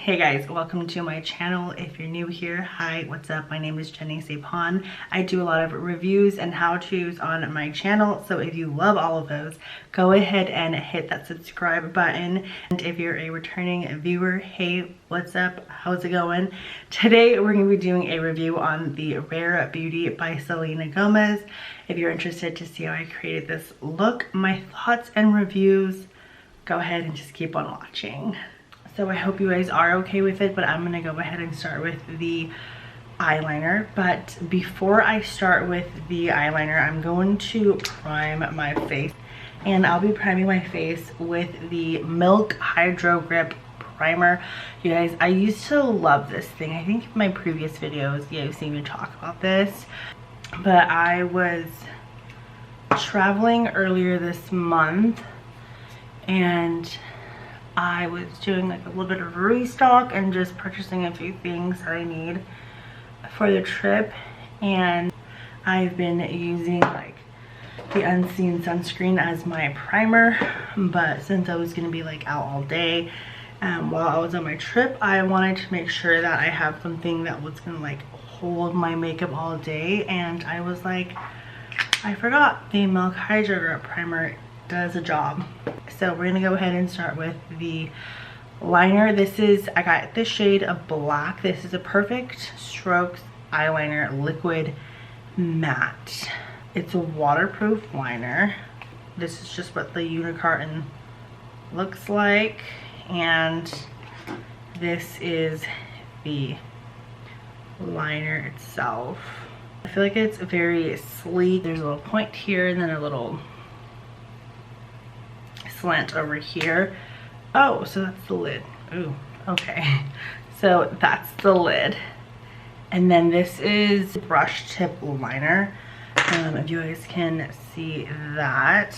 Hey guys, welcome to my channel. If you're new here, hi, what's up? My name is Jenny Saephan. I do a lot of reviews and how-tos on my channel, so if you love all of those, go ahead and hit that subscribe button. And if you're a returning viewer, hey, what's up? How's it going? Today we're going to be doing a review on the Rare Beauty by Selena Gomez. If you're interested to see how I created this look, my thoughts and reviews, go ahead and just keep on watching. So I hope you guys are okay with it, but I'm gonna go ahead and start with the eyeliner. But before I start with the eyeliner, I'm going to prime my face. And I'll be priming my face with the Milk Hydro Grip Primer. You guys, I used to love this thing. I think in my previous videos, you've seen me talk about this. But I was traveling earlier this month and I was doing like a little bit of restock and just purchasing a few things that I need for the trip, and I've been using like the Unseen sunscreen as my primer. But since I was going to be like out all day while I was on my trip, I wanted to make sure that I have something that was going to like hold my makeup all day, and I was like, I forgot the Milk Hydro Grip Primer does a job. So we're gonna go ahead and start with the liner. This is, I got the shade of black. This is a Perfect Strokes eyeliner liquid matte. It's a waterproof liner. This is just what the unicarton looks like, and this is the liner itself. I feel like it's very sleek. There's a little point here and then a little slant over here. Oh, so that's the lid. Ooh, okay. So that's the lid. And then this is brush tip liner. If you guys can see that.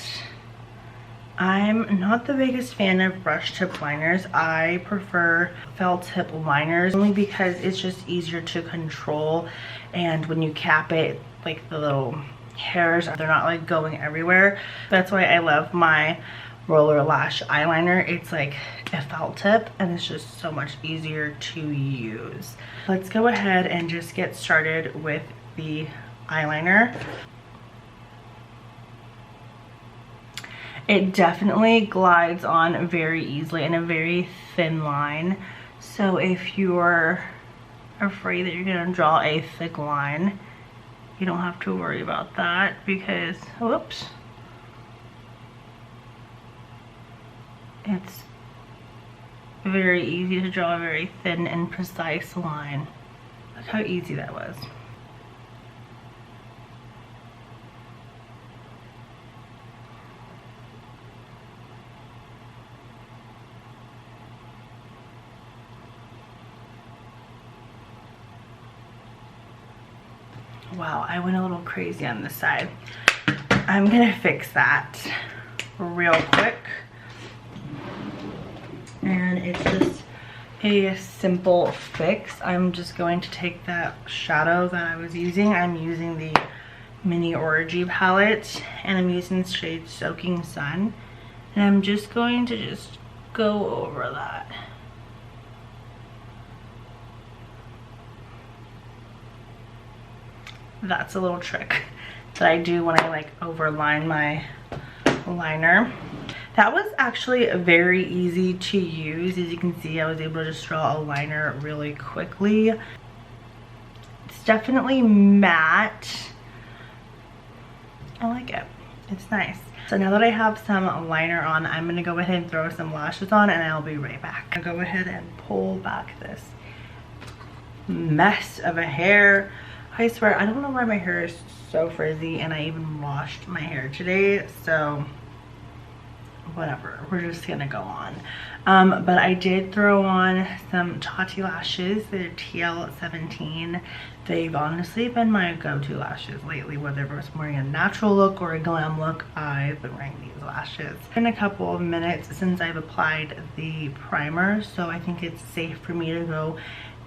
I'm not the biggest fan of brush tip liners. I prefer felt tip liners only because it's just easier to control, and when you cap it, like the little hairs, they're not like going everywhere. That's why I love my roller lash eyeliner. It's like a felt tip and it's just so much easier to use. Let's go ahead and just get started with the eyeliner. It definitely glides on very easily in a very thin line. So if you're afraid that you're gonna draw a thick line, you don't have to worry about that because, whoops, it's very easy to draw a very thin and precise line. Look how easy that was. Wow, I went a little crazy on this side. I'm gonna fix that real quick. And it's just a simple fix. I'm just going to take that shadow that I was using. I'm using the Mini Orgy palette, and I'm using the shade Soaking Sun. And I'm just going to just go over that. That's a little trick that I do when I like overline my liner. That was actually very easy to use. As you can see, I was able to just draw a liner really quickly. It's definitely matte. I like it. It's nice. So now that I have some liner on, I'm gonna go ahead and throw some lashes on, and I'll be right back. I'll go ahead and pull back this mess of a hair. I swear, I don't know why my hair is so frizzy, and I even washed my hair today, so whatever, we're just gonna go on. But I did throw on some Tati lashes. They're TL17. They've honestly been my go-to lashes lately, whether I was wearing a natural look or a glam look. I've been wearing these lashes. It's been a couple of minutes since I've applied the primer, so I think it's safe for me to go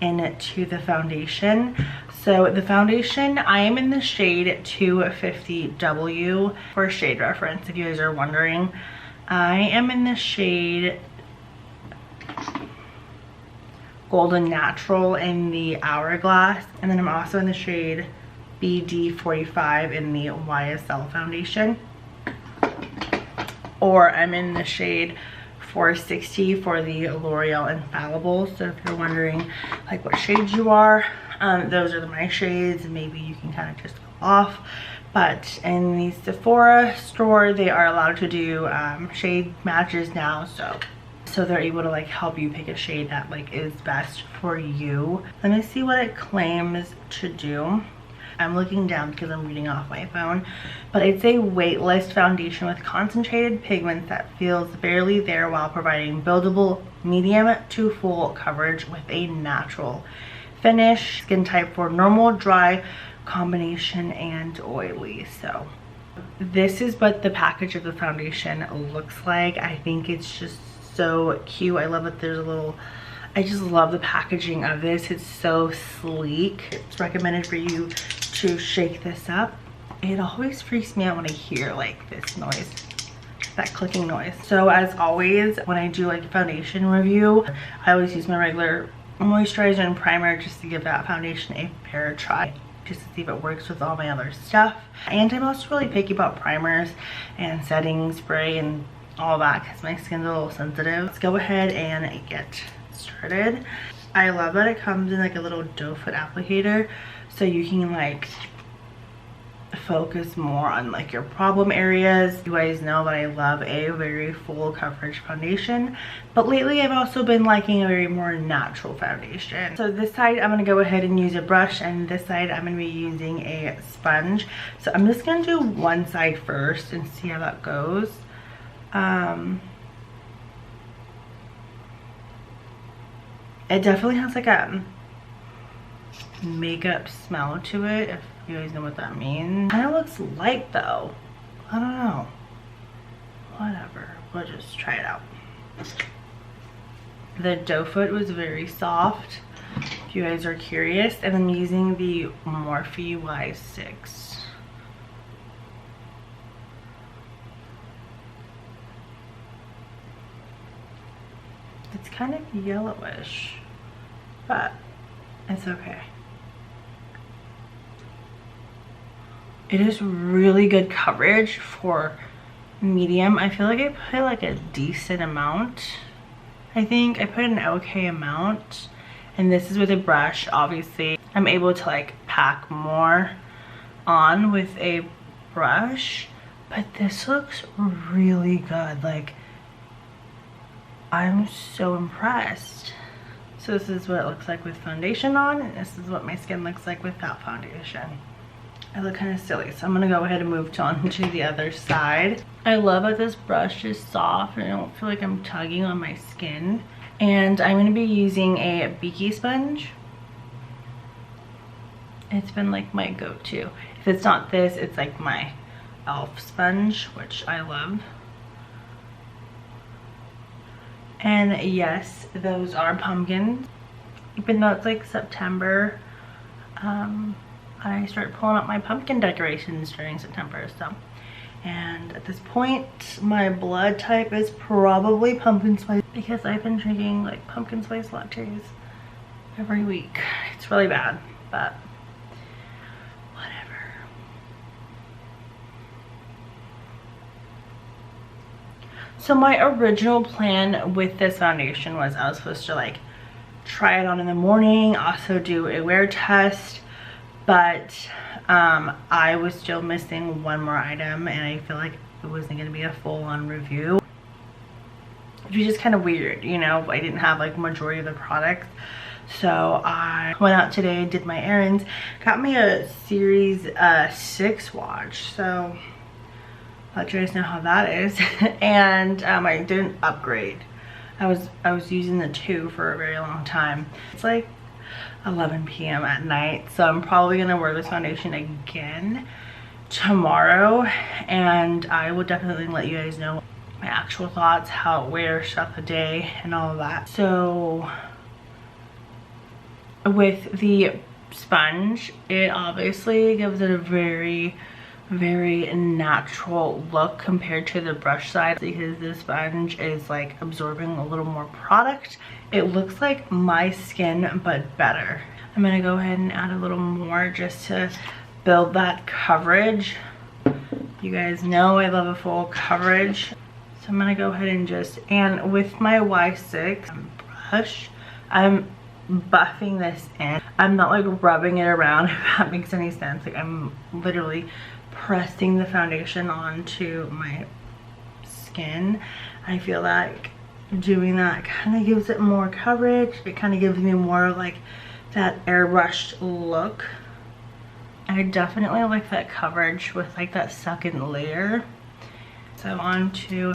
into the foundation. So the foundation, I am in the shade 250W. For shade reference, if you guys are wondering, I am in the shade Golden Natural in the Hourglass. And then I'm also in the shade BD45 in the YSL foundation. Or I'm in the shade 460 for the L'Oreal Infallible. So if you're wondering like what shades you are, those are my shades, and maybe you can kind of just go off. But in the Sephora store, they are allowed to do shade matches now, so they're able to like help you pick a shade that like is best for you. Let me see what it claims to do. I'm looking down because I'm reading off my phone, but it's a weightless foundation with concentrated pigments that feels barely there while providing buildable medium to full coverage with a natural finish. Skin type for normal, dry, combination, and oily. So this is what the package of the foundation looks like. I think it's just so cute. I love that there's a little, I just love the packaging of this. It's so sleek. It's recommended for you to shake this up. It always freaks me out when I hear like this noise, that clicking noise. So as always, when I do like a foundation review, I always use my regular moisturizer and primer just to give that foundation a fair try, just to see if it works with all my other stuff. And I'm also really picky about primers and setting spray and all that because my skin's a little sensitive. Let's go ahead and get started. I love that it comes in like a little doe foot applicator, so you can like focus more on like your problem areas. You guys know that I love a very full coverage foundation, but lately I've also been liking a very more natural foundation. So this side I'm going to go ahead and use a brush, and this side I'm going to be using a sponge. So I'm just going to do one side first and see how that goes. It definitely has like a makeup smell to it, if you guys know what that means. Kind of looks light though. I don't know. Whatever. We'll just try it out. The doe foot was very soft, if you guys are curious. And I'm using the Morphe Y6. It's kind of yellowish, but it's okay. It is really good coverage for medium. I feel like I put like a decent amount. I think I put an okay amount, and this is with a brush. Obviously I'm able to like pack more on with a brush, but this looks really good. Like, I'm so impressed. So this is what it looks like with foundation on, and this is what my skin looks like without foundation. I look kind of silly, so I'm gonna go ahead and move on to the other side. I love that this brush is soft and I don't feel like I'm tugging on my skin. And I'm gonna be using a Beaky sponge. It's been like my go-to. If it's not this, it's like my e.l.f. sponge, which I love. And yes, those are pumpkins. Even though it's like September, I start pulling up my pumpkin decorations during September. So, and at this point, my blood type is probably pumpkin spice because I've been drinking like pumpkin spice lattes every week. It's really bad, but whatever. So my original plan with this foundation was I was supposed to like try it on in the morning, also do a wear test, but I was still missing one more item, and I feel like it wasn't going to be a full-on review, which was just kind of weird, you know. I didn't have like majority of the products, so I went out today, did my errands, got me a Series 6 watch, so I'll let you guys know how that is. And I didn't upgrade. I was using the 2 for a very long time. It's like 11 p.m. at night, so I'm probably gonna wear this foundation again tomorrow, and I will definitely let you guys know my actual thoughts, how it wears throughout the day and all of that. So with the sponge, it obviously gives it a very very natural look compared to the brush side, because this sponge is like absorbing a little more product. It looks like my skin but better. I'm gonna go ahead and add a little more just to build that coverage. You guys know I love a full coverage. So I'm gonna go ahead and and with my Y6 brush, I'm buffing this in. I'm not like rubbing it around, if that makes any sense. Like I'm literally pressing the foundation onto my skin. I feel like doing that kind of gives it more coverage. It kind of gives me more like that airbrushed look. I definitely like that coverage with like that second layer. So on to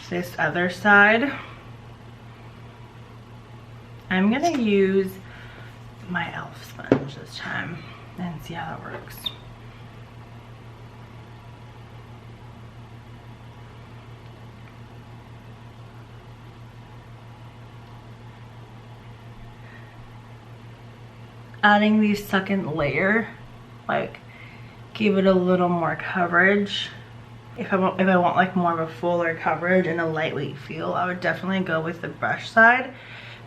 this other side. I'm gonna use my e.l.f. sponge this time and see how that works. Adding the second layer, like, give it a little more coverage. If I want like more of a fuller coverage and a lightweight feel, I would definitely go with the brush side.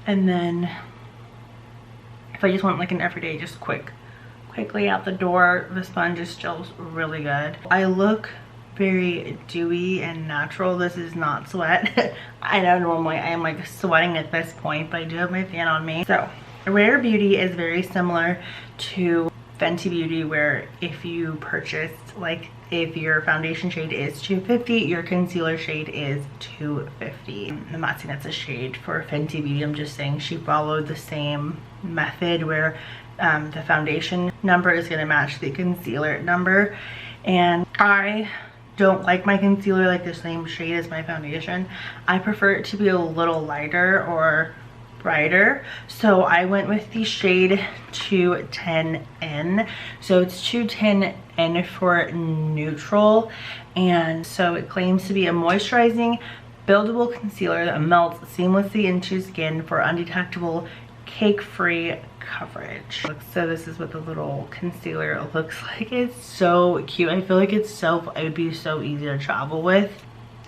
And then if I just want like an everyday, just quickly out the door, the sponge is still really good. I look very dewy and natural. This is not sweat. I know normally I am like sweating at this point, but I do have my fan on me. So Rare Beauty is very similar to Fenty Beauty, where if you purchased, like, if your foundation shade is 250, your concealer shade is 250. I'm not saying that's a shade for Fenty Beauty, I'm just saying she followed the same method where the foundation number is going to match the concealer number. And I don't like my concealer like the same shade as my foundation. I prefer it to be a little lighter or brighter, so I went with the shade 210N. So it's 210N for neutral, and so it claims to be a moisturizing buildable concealer that melts seamlessly into skin for undetectable cake-free coverage. So this is what the little concealer looks like. It's so cute. I feel like it would be so easy to travel with.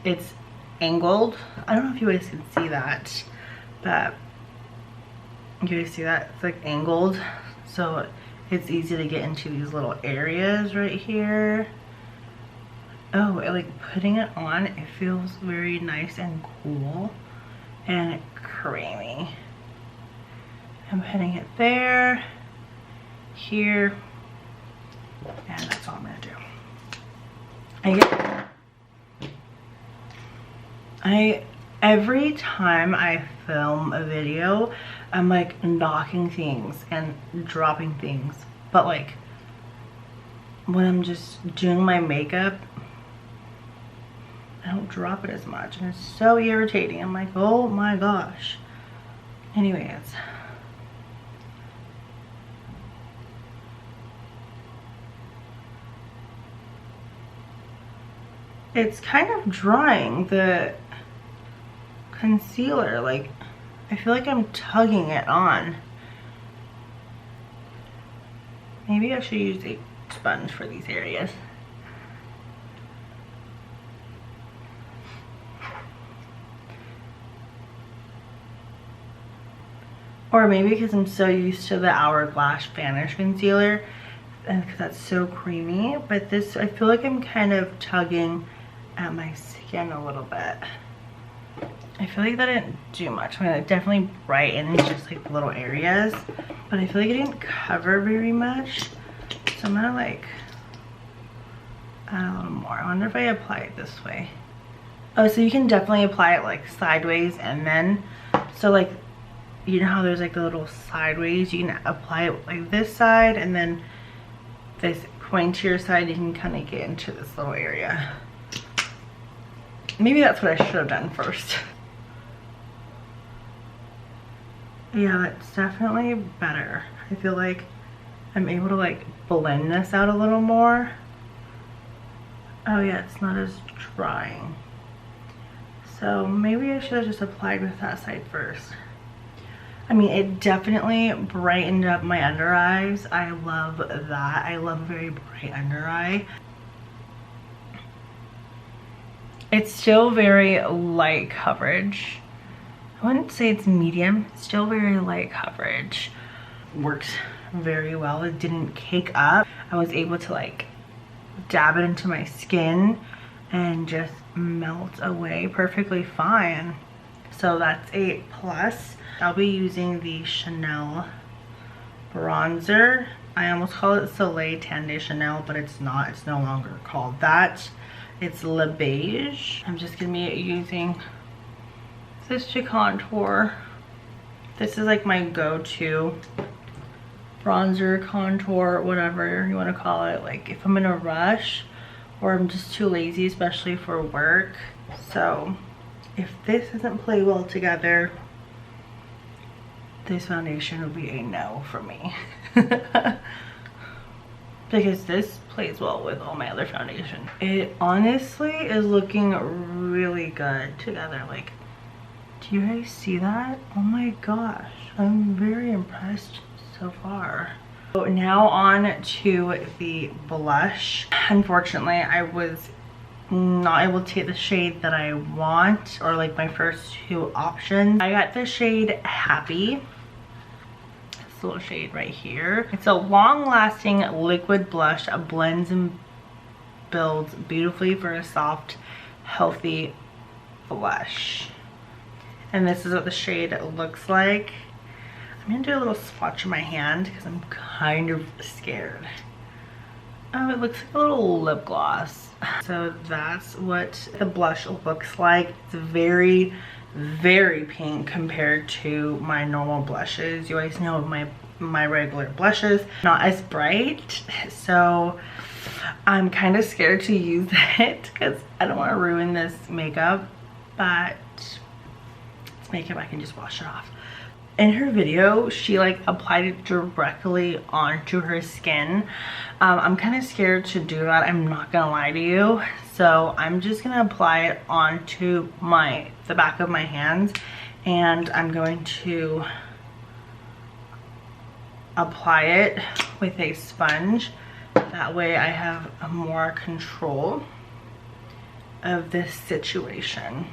It's angled. I don't know if you guys can see that, but you guys see that? It's like angled, so it's easy to get into these little areas right here. Oh, like putting it on, it feels very nice and cool and creamy. I'm putting it there, here, and that's all I'm gonna do. Every time I film a video, I'm like knocking things and dropping things, but like when I'm just doing my makeup, I don't drop it as much, and it's so irritating. I'm like, oh my gosh. Anyways, it's kind of drying the concealer. Like, I feel like I'm tugging it on. Maybe I should use a sponge for these areas. Or maybe because I'm so used to the Hourglass Vanish concealer, and because that's so creamy. But this, I feel like I'm kind of tugging at my skin a little bit. I feel like that didn't do much. I mean, it definitely brightened just like the little areas, but I feel like it didn't cover very much. So I'm gonna like add a little more. I wonder if I apply it this way. Oh, so you can definitely apply it like sideways, and then, so like, you know how there's like the little sideways, you can apply it like this side, and then this pointier side, you can kind of get into this little area. Maybe that's what I should have done first. Yeah, that's definitely better. I feel like I'm able to like blend this out a little more. Oh yeah, it's not as drying. So maybe I should have just applied with that side first. I mean, it definitely brightened up my under eyes. I love that. I love a very bright under eye. It's still very light coverage. I wouldn't say it's medium, it's still very light coverage. Works very well. It didn't cake up. I was able to like dab it into my skin and just melt away perfectly fine. So that's a plus. I'll be using the Chanel bronzer. I almost call it Soleil Tan de Chanel, but it's not. It's no longer called that. It's Le Beige. I'm just gonna be using this to contour. This is like my go-to bronzer, contour, whatever you want to call it. Like if I'm in a rush or I'm just too lazy, especially for work. So if this doesn't play well together, this foundation will be a no for me. Because this plays well with all my other foundation. It honestly is looking really good together. Like, do you guys see that? Oh my gosh, I'm very impressed so far. So now on to the blush. Unfortunately, I was not able to get the shade that I want, or like my first two options. I got the shade Happy. This little shade right here. It's a long-lasting liquid blush that blends and builds beautifully for a soft, healthy blush. And this is what the shade looks like. I'm gonna do a little swatch in my hand because I'm kind of scared. Oh, it looks like a little lip gloss. So that's what the blush looks like. It's very, very pink compared to my normal blushes. You guys know my regular blushes, not as bright. So I'm kind of scared to use it because I don't want to ruin this makeup, but it's makeup, I can just wash it off. In her video, she like applied it directly onto her skin. I'm kind of scared to do that, I'm not gonna lie to you. So I'm just gonna apply it onto the back of my hands, and I'm going to apply it with a sponge. That way I have more control of this situation.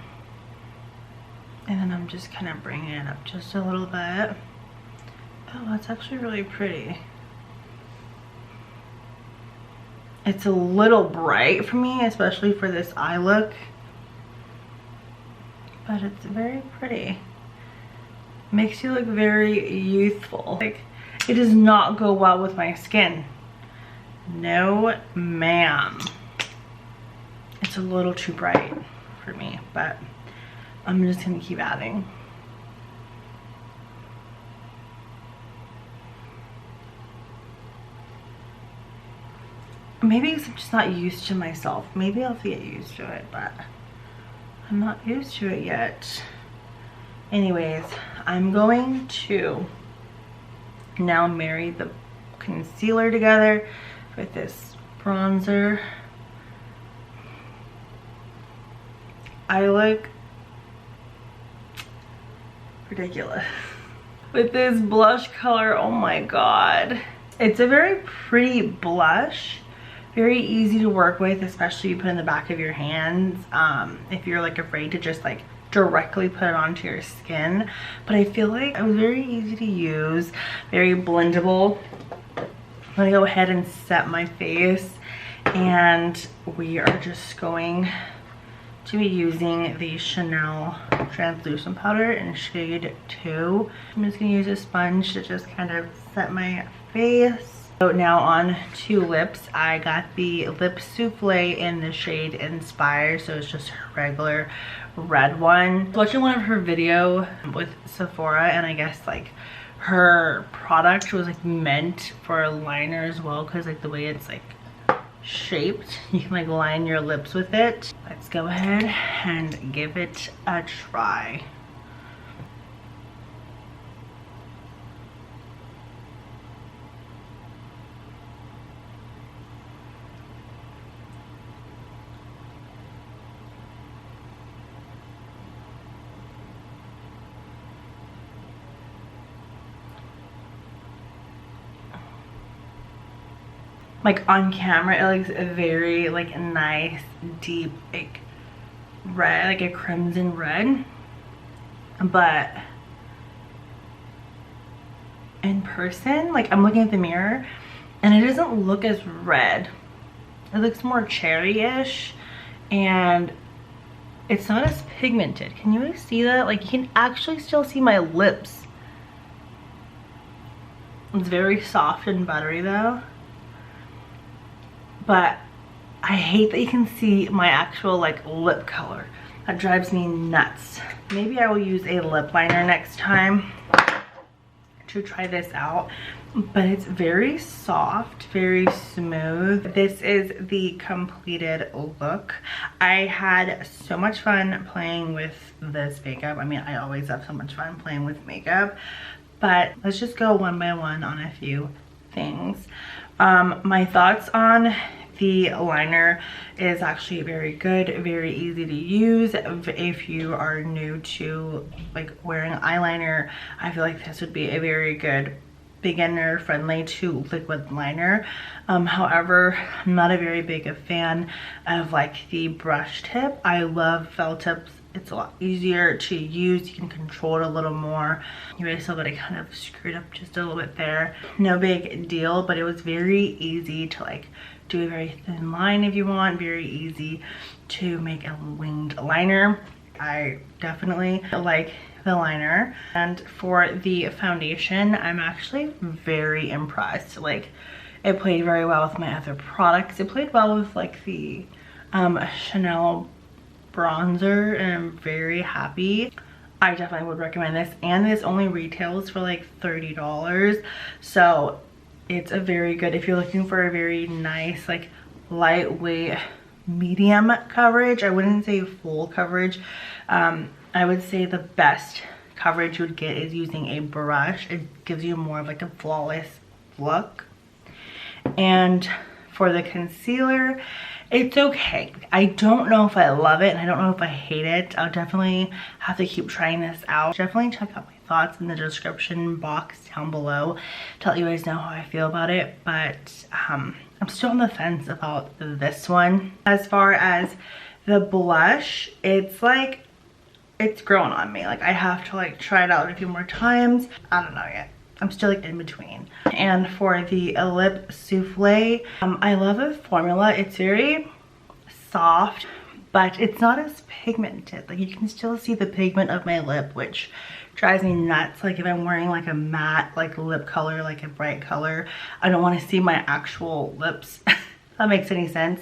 And then I'm just kind of bringing it up just a little bit. Oh, that's actually really pretty. It's a little bright for me, especially for this eye look. But it's very pretty. Makes you look very youthful. Like, it does not go well with my skin. No, ma'am. It's a little too bright for me, but I'm just gonna keep adding. Maybe because I'm just not used to myself. Maybe I'll get used to it, but I'm not used to it yet. Anyways, I'm going to now marry the concealer together with this bronzer. I look ridiculous with this blush color. Oh my god, it's a very pretty blush, very easy to work with, especially if you put it in the back of your hands, if you're like afraid to just like directly put it onto your skin. But I feel like it was very easy to use, very blendable. I'm gonna go ahead and set my face, and we are just going to be using the Chanel translucent powder in shade 2. I'm just gonna use a sponge to just kind of set my face. So now on to lips. I got the lip souffle in the shade Inspire, so it's just her regular red one. I was watching one of her video with Sephora, and I guess like her product was like meant for a liner as well, because like the way it's like shaped, you can like line your lips with it. Let's go ahead and give it a try. Like on camera it looks very like nice, deep, like red, like a crimson red, but in person, like I'm looking at the mirror and it doesn't look as red. It looks more cherry-ish and it's not as pigmented. Can you see that? Like you can actually still see my lips. It's very soft and buttery though. But I hate that you can see my actual like lip color. That drives me nuts. Maybe I will use a lip liner next time to try this out, but it's very soft, very smooth. This is the completed look. I had so much fun playing with this makeup. I mean, I always have so much fun playing with makeup, but let's just go one by one on a few things. My thoughts on the liner is actually very good, very easy to use. If you are new to like wearing eyeliner, I feel like this would be a very good beginner friendly to liquid liner. However, I'm not a very big a fan of like the brush tip. I love felt tips. It's a lot easier to use. You can control it a little more. You guys saw that I kind of screwed up just a little bit there. No big deal, but it was very easy to like do a very thin line if you want. Very easy to make a winged liner. I definitely like the liner. And for the foundation, I'm actually very impressed. Like it played very well with my other products. It played well with like the Chanel bronzer and I'm very happy. I definitely would recommend this, and this only retails for like $30, so it's a very good if you're looking for a very nice like lightweight medium coverage. I wouldn't say full coverage. I would say the best coverage you would get is using a brush. It gives you more of like a flawless look. And for the concealer, it's okay. I don't know if I love it and I don't know if I hate it. I'll definitely have to keep trying this out. Definitely check out my thoughts in the description box down below to let you guys know how I feel about it. But I'm still on the fence about this one. As far as the blush, it's like, it's growing on me. Like I have to like try it out a few more times. I don't know yet. I'm still like in between. And for the lip souffle, I love the formula. It's very soft, but it's not as pigmented. Like you can still see the pigment of my lip, which drives me nuts. Like if I'm wearing like a matte like lip color, like a bright color, I don't want to see my actual lips. If that makes any sense.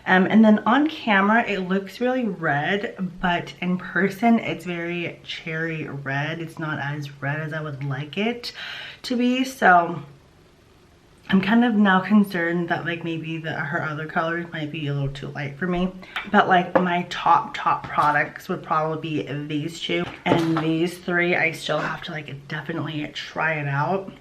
And then on camera it looks really red, but in person it's very cherry red. It's not as red as I would like it to be, so I'm kind of now concerned that like maybe her other colors might be a little too light for me. But like my top products would probably be these two, and these three I still have to like definitely try it out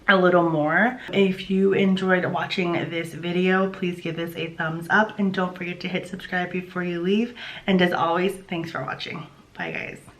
a little more. If you enjoyed watching this video, please give this a thumbs up and don't forget to hit subscribe before you leave. And as always, thanks for watching. Bye guys.